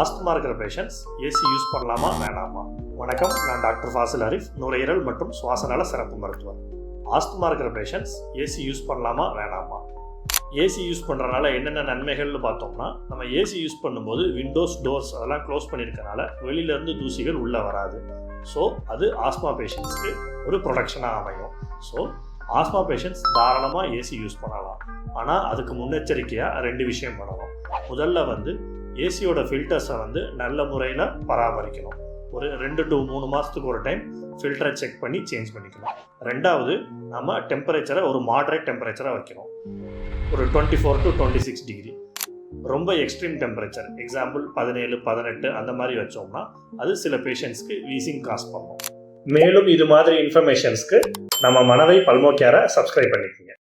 Asthma இருக்கிற patients AC use பண்ணலாமா வேணாமா? வணக்கம், நான் டாக்டர் ஃபாசில் அரிஃப், நுரையீரல் மற்றும் சுவாசநல சிறப்பு மருத்துவர். ஆஸ்துமா இருக்கிற பேஷண்ட்ஸ் ஏசி யூஸ் பண்ணலாமா வேணாமா? ஏசி யூஸ் பண்ணுறதுனால என்னென்ன நன்மைகள்னு பார்த்தோம்னா, நம்ம ஏசி யூஸ் பண்ணும்போது விண்டோஸ், டோர்ஸ் அதெல்லாம் க்ளோஸ் பண்ணியிருக்கனால வெளியிலேருந்து தூசிகள் உள்ளே வராது. ஸோ அது ஆஸ்துமா பேஷண்ட்ஸ்க்கு ஒரு ப்ரொடெக்ஷனாக அமையும். ஸோ ஆஸ்துமா பேஷண்ட்ஸ் தாராளமாக ஏசி யூஸ் பண்ணலாம். ஆனால் அதுக்கு முன்னெச்சரிக்கையாக 2 விஷயம் பண்ணணும். முதல்ல ஏசியோட ஃபில்டர்ஸை நல்ல முறையில் பராமரிக்கணும். ஒரு 2 to 3 மாதத்துக்கு ஒரு டைம் ஃபில்டரை செக் பண்ணி சேஞ்ச் பண்ணிக்கணும். 2வது, நம்ம டெம்பரேச்சரை ஒரு மாடரேட் டெம்பரேச்சராக வைக்கணும். ஒரு 24 to 26 டிகிரி. ரொம்ப எக்ஸ்ட்ரீம் டெம்பரேச்சர், எக்ஸாம்பிள் 17, 18 அந்த மாதிரி வச்சோம்னா அது சில பேஷண்ட்ஸ்க்கு வீசிங் காஸ் பண்ணும். மேலும் இது மாதிரி இன்ஃபர்மேஷன்ஸ்க்கு நம்ம மனவை பல்மோ கேரை சப்ஸ்கிரைப் பண்ணிக்கோங்க.